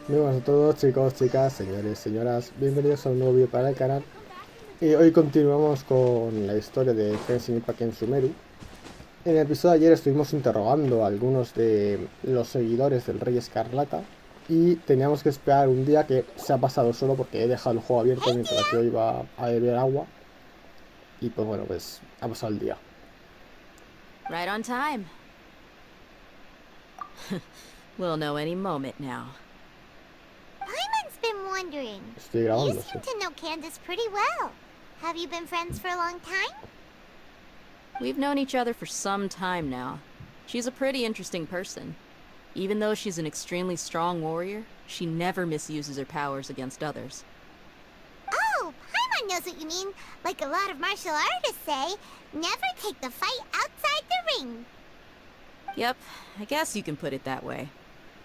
Muy buenas a todos, chicos, chicas, señores, señoras, bienvenidos a un nuevo vídeo para el canal. Y hoy continuamos con la historia de Genshin en Sumeru. En el episodio de ayer estuvimos interrogando a algunos de los seguidores del Rey Escarlata y teníamos que esperar un día que se ha pasado solo porque he dejado el juego abierto mientras yo iba a beber agua. Y pues bueno, pues ha pasado el día. Right on time. We'll know any moment now. Paimon's been wondering. Estoy You grabando, seem sí. to know Candace pretty well. Have you been friends for a long time? We've known each other for some time now. She's a pretty interesting person. Even though she's an extremely strong warrior, she never misuses her powers against others. Oh, Paimon knows what you mean. Like a lot of martial artists say, never take the fight outside the ring. Yep, I guess you can put it that way.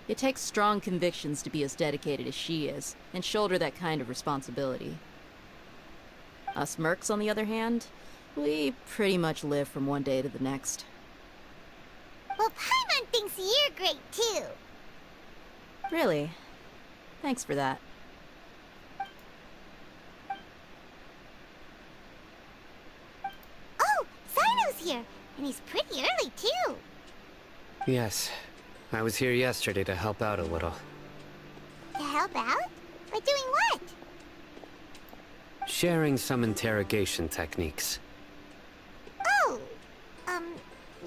It takes strong convictions to be as dedicated as she is, and shoulder that kind of responsibility. Us mercs, on the other hand, we pretty much live from one day to the next. Well, Paimon thinks you're great too. Really? Thanks for that. Oh, Sino's here, and he's pretty early too. Yes. I was here yesterday to help out a little. To help out? By doing what? Sharing some interrogation techniques. Oh,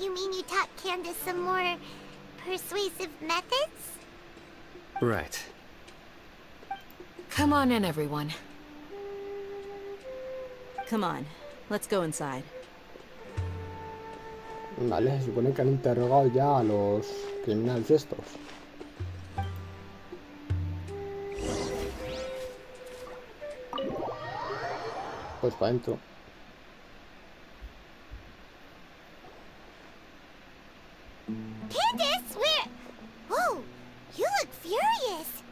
you mean you taught Candace some more persuasive methods? Right. Come on in, everyone. Come on, let's go inside. Vale, se supone que han interrogado ya a los criminales estos. Pues para adentro. Candace, where? Whoa, you look furious.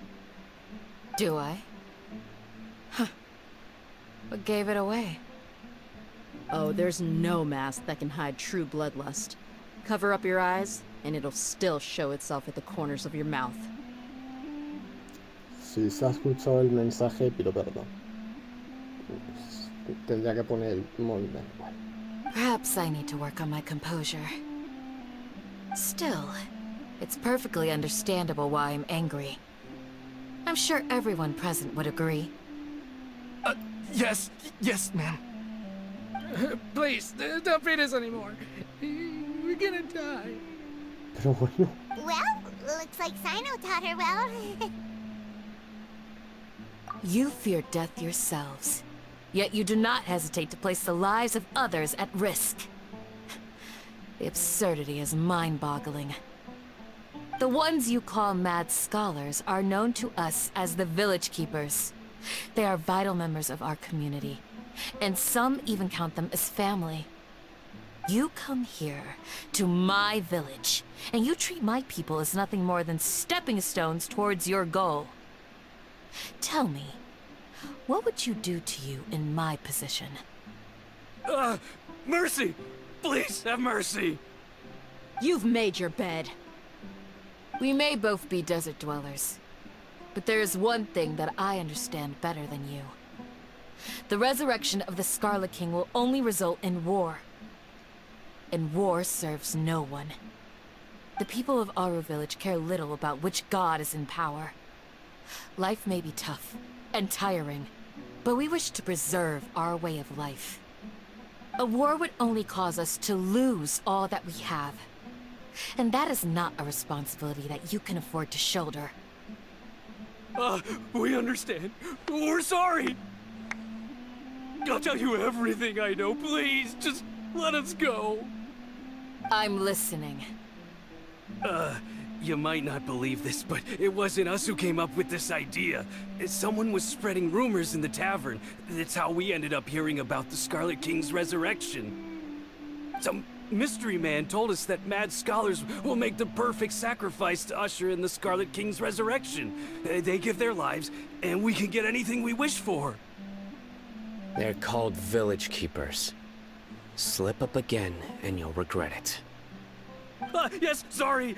Do I? Huh. What gave it away? Oh, there's no mask that can hide true bloodlust. Cover up your eyes, and it'll still show itself at the corners of your mouth. Si se ha escuchado el mensaje, pido perdón. Tendría que poner el móvil. Bueno. Perhaps I need to work on my composure. Still, it's perfectly understandable why I'm angry. I'm sure everyone present would agree. Yes, ma'am. Please, don't beat us anymore. We're gonna die. Pero bueno. Well, looks like Sino taught her well. You fear death yourselves, yet you do not hesitate to place the lives of others at risk. The absurdity is mind-boggling. The ones you call mad scholars are known to us as the Village Keepers. They are vital members of our community, and some even count them as family. You come here, to my village, and you treat my people as nothing more than stepping stones towards your goal. Tell me, what would you do to you in my position? Mercy! Please have mercy! You've made your bed. We may both be desert dwellers, but there is one thing that I understand better than you. The resurrection of the Scarlet King will only result in war. And war serves no one. The people of Aru Village care little about which god is in power. Life may be tough and tiring, but we wish to preserve our way of life. A war would only cause us to lose all that we have. And that is not a responsibility that you can afford to shoulder. We understand. We're sorry! I'll tell you everything I know, please. Just let us go. I'm listening. You might not believe this, but it wasn't us who came up with this idea. Someone was spreading rumors in the tavern. That's how we ended up hearing about the Scarlet King's resurrection. Some mystery man told us that mad scholars will make the perfect sacrifice to usher in the Scarlet King's resurrection. They give their lives, and we can get anything we wish for. They're called Village Keepers. Slip up again, and you'll regret it. Yes, sorry.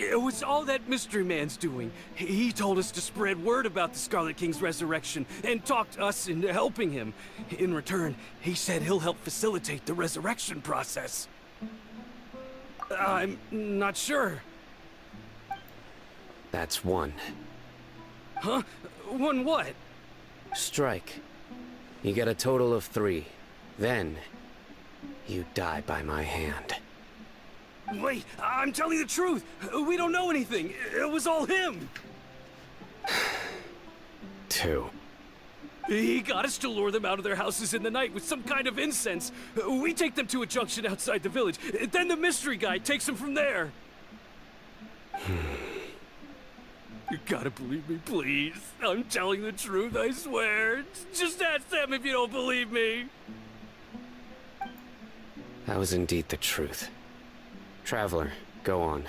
It was all that mystery man's doing. He told us to spread word about the Scarlet King's resurrection and talked us into helping him. In return, he said he'll help facilitate the resurrection process. I'm not sure. That's one. Huh? One what? Strike. You get a total of 3. Then, you die by my hand. Wait, I'm telling the truth. We don't know anything. It was all him. 2. He got us to lure them out of their houses in the night with some kind of incense. We take them to a junction outside the village. Then the mystery guy takes them from there. You gotta believe me, please. I'm telling the truth, I swear. Just ask them if you don't believe me. That was indeed the truth. Traveler, go on.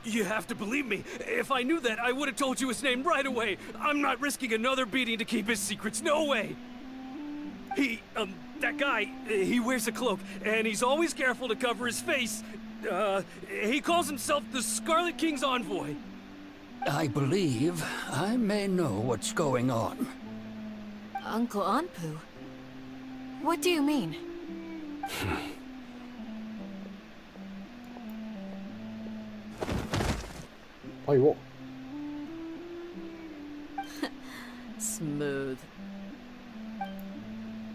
You have to believe me. If I knew that, I would have told you his name right away. I'm not risking another beating to keep his secrets. No way. That guy, he wears a cloak, and he's always careful to cover his face. He calls himself the Scarlet King's envoy. I believe I may know what's going on. Uncle Anpu? What do you mean? Ay, wow. Smooth.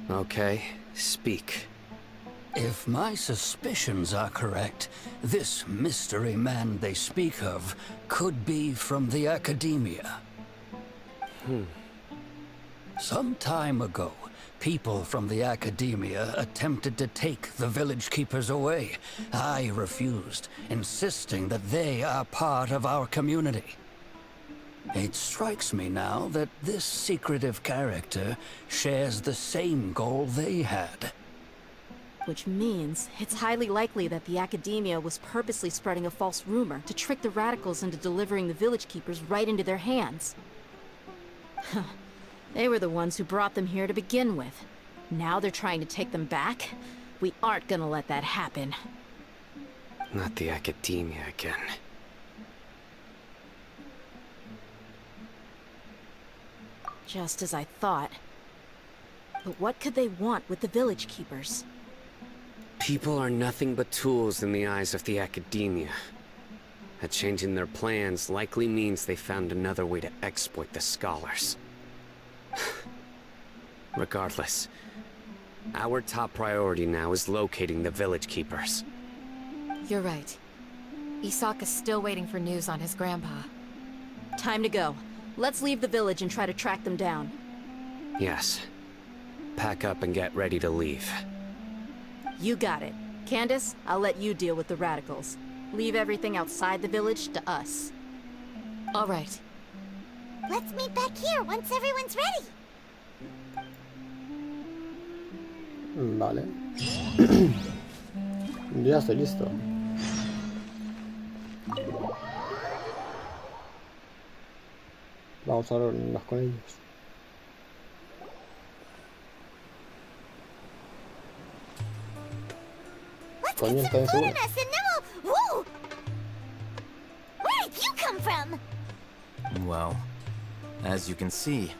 Okay, speak. If my suspicions are correct, this mystery man they speak of could be from the academia. Some time ago, people from the academia attempted to take the village keepers away. I refused, insisting that they are part of our community. It strikes me now that this secretive character shares the same goal they had. Which means it's highly likely that the academia was purposely spreading a false rumor to trick the radicals into delivering the village keepers right into their hands. They were the ones who brought them here to begin with. Now they're trying to take them back? We aren't gonna let that happen. Not the academia again. Just as I thought. But what could they want with the village keepers? People are nothing but tools in the eyes of the academia. A change in their plans likely means they found another way to exploit the scholars. Regardless, our top priority now is locating the village keepers. You're right. Isaka's still waiting for news on his grandpa. Time to go. Let's leave the village and try to track them down. Yes. Pack up and get ready to leave. You got it. Candace, I'll let you deal with the radicals. Leave everything outside the village to us. All right. Let's meet back here once everyone's ready. Vale. Ya estoy listo. Vamos a reunirnos con ellos. Let's Coño, get está some en food seguro. in us and then we'll... Whoa! Where did you come from? Well, as you can see,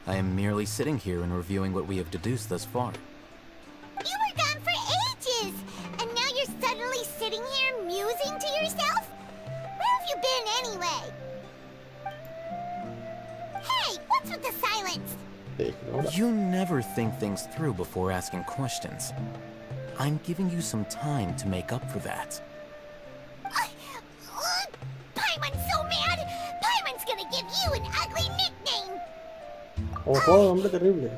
I am merely sitting here and reviewing what we have deduced thus far. You were gone for ages, and now you're suddenly sitting here musing to yourself? Where have you been anyway? Hey, what's with the silence? Ignora. You never think things through before asking questions. I'm giving you some time to make up for that. Paimon's so mad! Paimon's gonna give you an ugly nickname! Ojo, hombre terrible.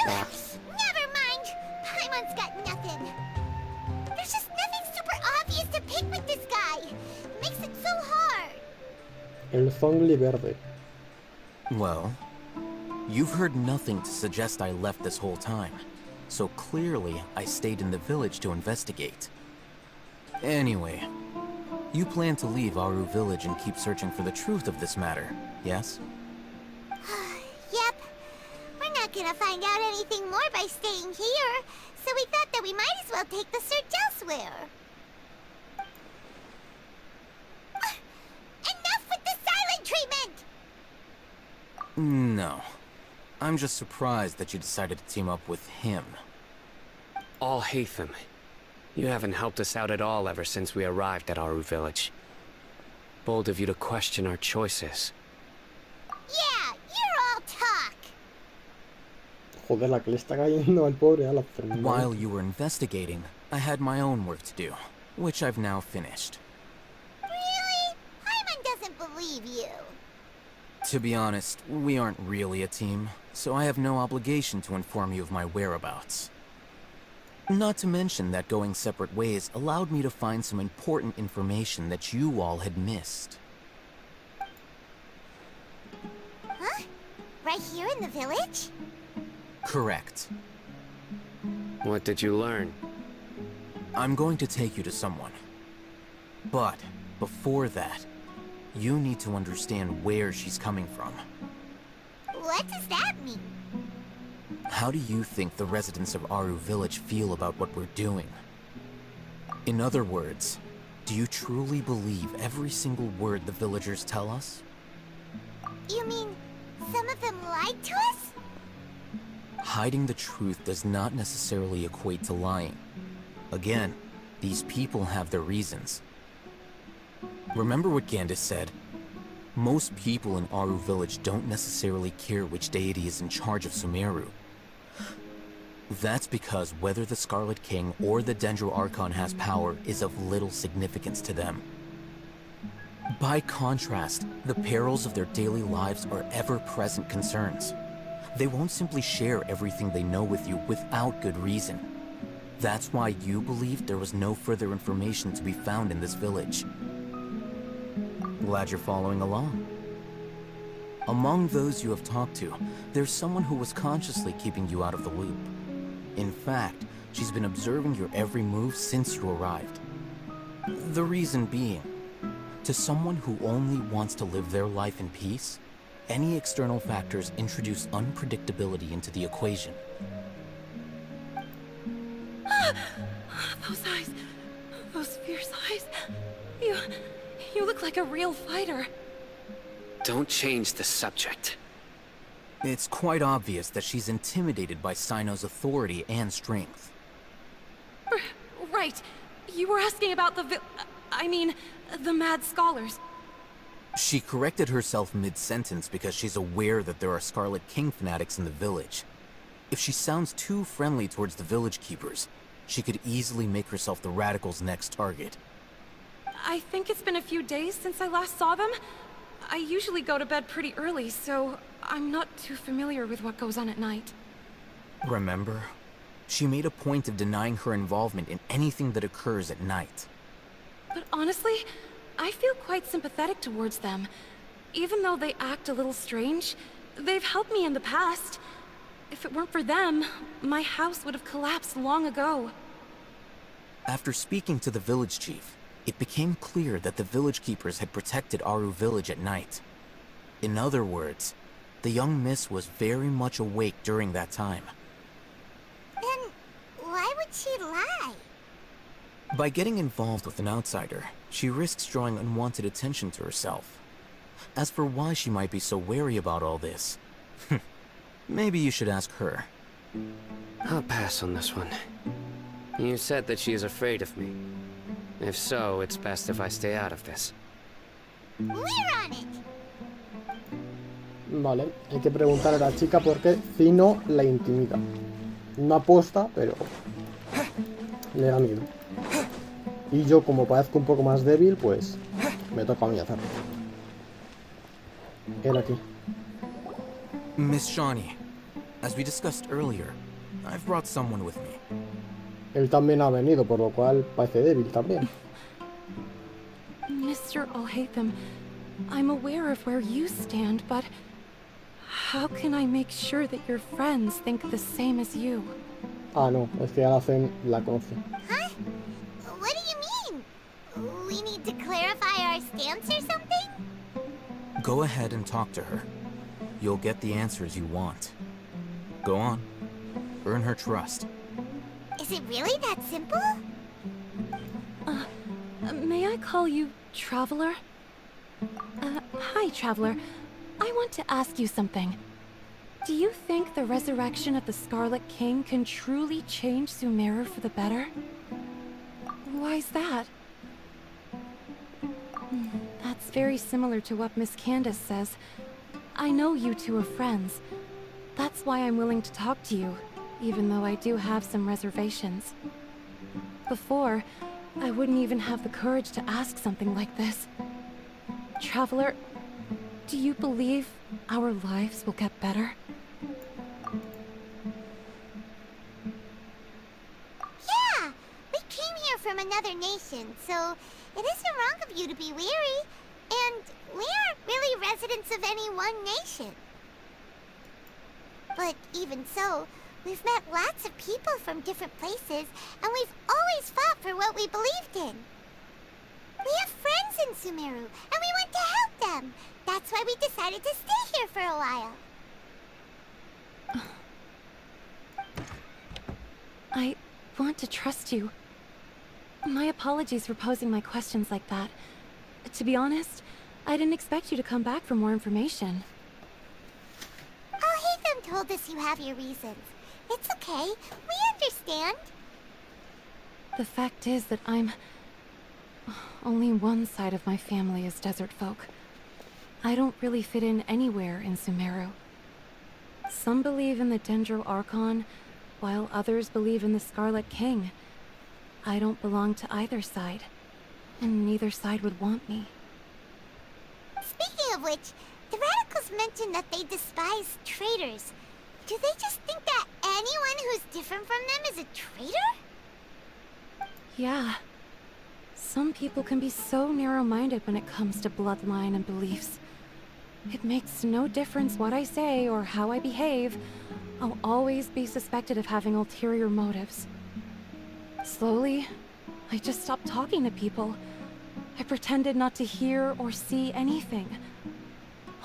Never mind. Paimon's got nothing. There's just nothing super obvious to pick with this guy. It makes it so hard. El Zongli verde. Well, you've heard nothing to suggest I left this whole time. So clearly, I stayed in the village to investigate. Anyway, you plan to leave Aru village and keep searching for the truth of this matter, yes? Yep. We're not gonna find out anything more by staying here, so So we thought that we might as well take the search elsewhere. Enough with the silent treatment! No. I'm just surprised that you decided to team up with him. Alhacén, you haven't helped us out at all ever since we arrived at Aru village. Bold of you to question our choices. Yeah, you're all talk. Joder, la que le está cayendo al pobre Alhacén. While you were investigating, I had my own work to do, which I've now finished. Really? Paimon doesn't believe you. To be honest, we aren't really a team, so I have no obligation to inform you of my whereabouts. Not to mention that going separate ways allowed me to find some important information that you all had missed. Huh? Right here in the village? Correct. What did you learn? I'm going to take you to someone. But, before that, you need to understand where she's coming from. What does that mean? How do you think the residents of Aru village feel about what we're doing? In other words, do you truly believe every single word the villagers tell us? You mean, some of them lied to us? Hiding the truth does not necessarily equate to lying. Again, these people have their reasons. Remember what Gandalf said? Most people in Aru village don't necessarily care which deity is in charge of Sumeru. That's because whether the Scarlet King or the Dendro Archon has power is of little significance to them. By contrast, the perils of their daily lives are ever-present concerns. They won't simply share everything they know with you without good reason. That's why you believed there was no further information to be found in this village. Glad you're following along. Among those you have talked to, there's someone who was consciously keeping you out of the loop. In fact, she's been observing your every move since you arrived. The reason being, to someone who only wants to live their life in peace, any external factors introduce unpredictability into the equation. Those eyes. Those fierce eyes. You look like a real fighter. Don't change the subject. It's quite obvious that she's intimidated by Sino's authority and strength. Right. You were asking about the the mad scholars. She corrected herself mid-sentence because she's aware that there are Scarlet King fanatics in the village. If she sounds too friendly towards the village keepers, she could easily make herself the Radicals' next target. I think it's been a few days since I last saw them. I usually go to bed pretty early, so I'm not too familiar with what goes on at night. Remember? She made a point of denying her involvement in anything that occurs at night. But honestly, I feel quite sympathetic towards them. Even though they act a little strange, they've helped me in the past. If it weren't for them, my house would have collapsed long ago. After speaking to the village chief, it became clear that the village keepers had protected Aru village at night. In other words, the young miss was very much awake during that time. Then, why would she lie? By getting involved with an outsider, she risks drawing unwanted attention to herself. As for why she might be so wary about all this, maybe you should ask her. I'll pass on this one. You said that she is afraid of me. If so, it's best if I stay out of this. We're on it. Vale, hay que preguntar a la chica por qué Zino la intimida. No aposta, pero le da miedo. Y yo, como parezco un poco más débil, pues me toca a mí hacerlo. Era aquí. Miss Shawnee, as we discussed earlier, I've brought someone with me. Él también ha venido, por lo cual parece débil también. Mr. Alhacén, I'm aware of where you stand, but how can I make sure that your friends think the same as you? Ah, no, es que Alhacén la conoce. Huh? What do you mean? We need to clarify our stance or something? Go ahead and talk to her. You'll get the answers you want. Go on. Earn her trust. Is it really that simple? May I call you Traveler? Hi, Traveler. I want to ask you something. Do you think the resurrection of the Scarlet King can truly change Sumeru for the better? Why's that? That's very similar to what Miss Candace says. I know you two are friends. That's why I'm willing to talk to you, even though I do have some reservations. Before, I wouldn't even have the courage to ask something like this. Traveler, do you believe our lives will get better? Yeah! We came here from another nation, so it isn't wrong of you to be weary. And we aren't really residents of any one nation. But even so, we've met lots of people from different places, and we've always fought for what we believed in. We have friends in Sumeru, and we want to help them. That's why we decided to stay here for a while. I want to trust you. My apologies for posing my questions like that. To be honest, I didn't expect you to come back for more information. Alhacén told us you have your reasons. It's okay. We understand. The fact is that only one side of my family is desert folk. I don't really fit in anywhere in Sumeru. Some believe in the Dendro Archon, while others believe in the Scarlet King. I don't belong to either side, and neither side would want me. Speaking of which, the radicals mentioned that they despise traitors. Do they just think that anyone who's different from them is a traitor? Yeah. Some people can be so narrow-minded when it comes to bloodline and beliefs. It makes no difference what I say or how I behave. I'll always be suspected of having ulterior motives. Slowly, I just stopped talking to people. I pretended not to hear or see anything.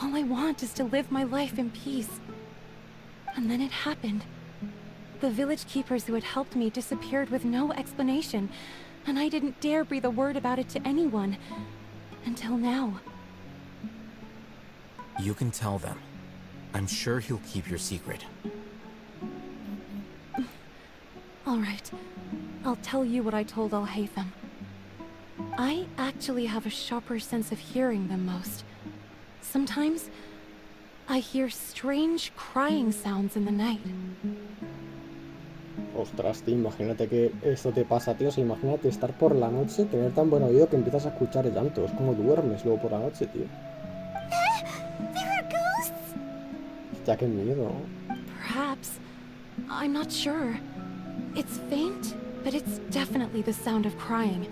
All I want is to live my life in peace. And then it happened. The village keepers who had helped me disappeared with no explanation, and I didn't dare breathe a word about it to anyone. Until now. You can tell them. I'm sure he'll keep your secret. All right. I'll tell you what I told Alhacén. I actually have a sharper sense of hearing than most. Sometimes, I hear strange crying sounds in the night. Ostras, tío, imagínate que esto te pasa, tío. O sea, imagínate estar por la noche, tener tan buen oído que empiezas a escuchar llanto. Es como duermes luego por la noche, tío. There are ghosts? Ya, qué miedo. Perhaps. I'm not sure. It's faint, but it's definitely the sound of crying.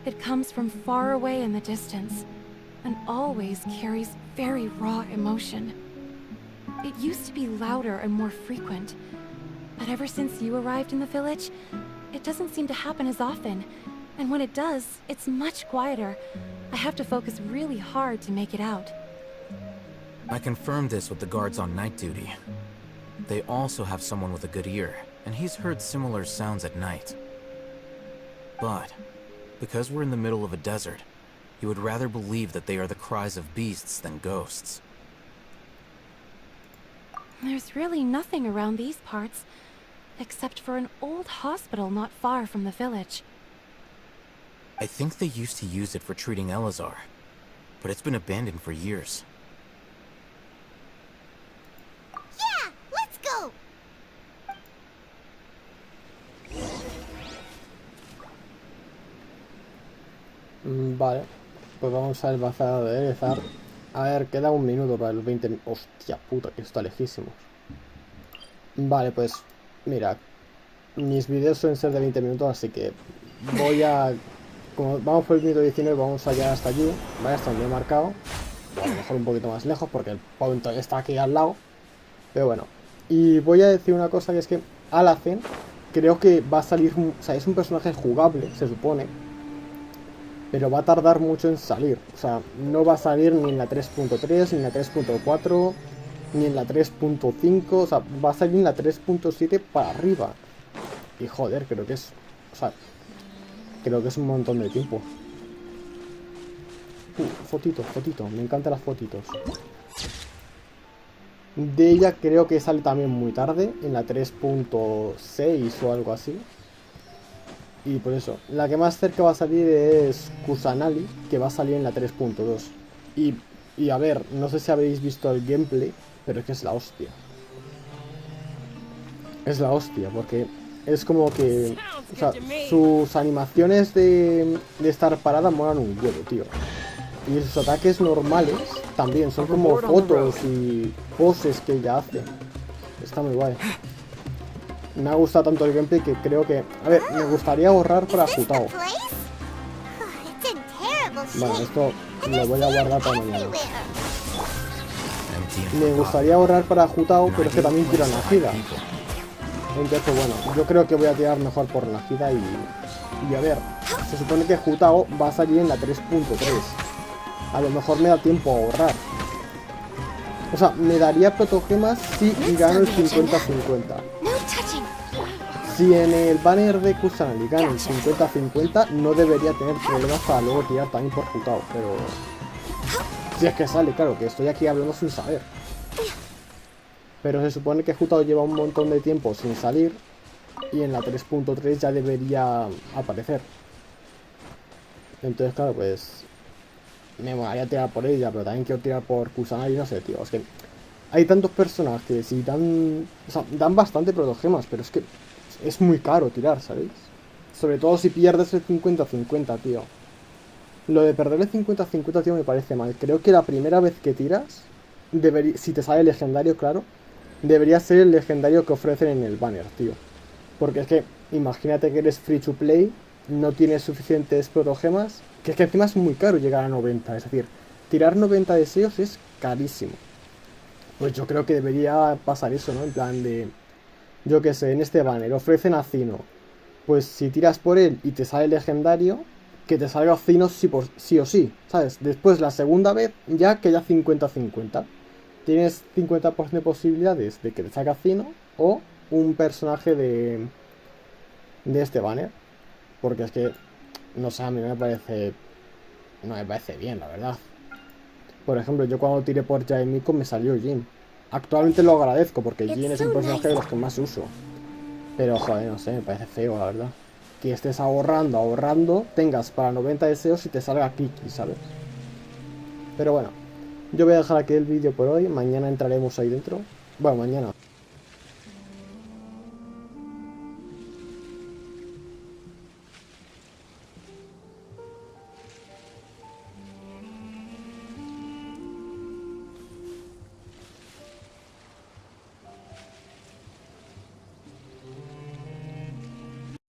It comes from far away in the distance, and always carries very raw emotion. It used to be louder and more frequent, but ever since you arrived in the village, it doesn't seem to happen as often, and when it does, it's much quieter. I have to focus really hard to make it out. I confirmed this with the guards on night duty. They also have someone with a good ear, and he's heard similar sounds at night. But, because we're in the middle of a desert, he would rather believe that they are the cries of beasts than ghosts. There's really nothing around these parts, except for an old hospital not far from the village. I think they used to use it for treating Elazar, but it's been abandoned for years. Yeah, let's go! Vale, pues vamos al bazar de Elazar. A ver, queda un minuto para los 20... Hostia puta, que está lejísimos. Vale, pues mira, mis vídeos suelen ser de 20 minutos, así que voy a... Como vamos por el minuto 19, vamos allá hasta allí, ¿vale? Hasta donde he marcado. A lo mejor un poquito más lejos, porque el punto está aquí al lado. Pero bueno, y voy a decir una cosa, que es que Alhacén creo que va a salir... O sea, es un personaje jugable, se supone, pero va a tardar mucho en salir. O sea, no va a salir ni en la 3.3, ni en la 3.4, ni en la 3.5. O sea, va a salir en la 3.7 para arriba. Y joder, creo que es... O sea, creo que es un montón de tiempo. Fotitos, me encantan las fotitos. De ella creo que sale también muy tarde, en la 3.6 o algo así. Y por eso, la que más cerca va a salir es Kusanali, que va a salir en la 3.2. Y a ver, no sé si habéis visto el gameplay, pero es que es la hostia. Es la hostia, porque es como que... O sea, sus animaciones de estar parada molan un huevo, tío. Y sus ataques normales también son como fotos y poses que ella hace. Está muy guay. Me ha gustado tanto el gameplay que creo que... A ver, me gustaría ahorrar para Jutao. Bueno, esto lo voy a guardar para mañana. Me gustaría ahorrar para Jutao, pero es que también quiero Najida. Entonces, bueno, yo creo que voy a tirar mejor por Najida y a ver, se supone que Jutao va a salir en la 3.3. A lo mejor me da tiempo a ahorrar. O sea, me daría protogemas si gano el 50-50. Si en el banner de Kusanali gano el 50-50, no debería tener problemas para luego tirar también por Jutao, pero... Si es que sale, claro, que estoy aquí hablando sin saber. Pero se supone que Jutao lleva un montón de tiempo sin salir y en la 3.3 ya debería aparecer. Entonces, claro, pues... Me voy a tirar por ella, pero también quiero tirar por Kusanagi, no sé, tío. Es que hay tantos personajes y dan... O sea, dan bastante protogemas, pero es que es muy caro tirar, ¿sabéis? Sobre todo si pierdes el 50-50, tío. Lo de perder el 50-50, tío, me parece mal. Creo que la primera vez que tiras, si te sale legendario, claro, debería ser el legendario que ofrecen en el banner, tío. Porque es que, imagínate que eres free to play, no tienes suficientes protogemas... Que es que encima es muy caro llegar a 90, es decir, tirar 90 deseos es carísimo. Pues yo creo que debería pasar eso, ¿no? En plan de, yo qué sé, en este banner ofrecen a Cino. Pues si tiras por él y te sale legendario, que te salga Cino sí o sí, ¿sabes? Después la segunda vez ya queda 50-50. Tienes 50% de posibilidades de que te salga Cino o un personaje de este banner. Porque es que... No sé, a mí no me parece bien, la verdad. Por ejemplo, yo cuando tiré por Jaimiko me salió Jin. Actualmente lo agradezco porque Jin es un personaje de los que más uso. Pero, joder, no sé, me parece feo, la verdad. Que estés ahorrando, tengas para 90 deseos y te salga Aquí, ¿sabes? Pero bueno, yo voy a dejar aquí el vídeo por hoy. Mañana entraremos ahí dentro. Bueno, mañana.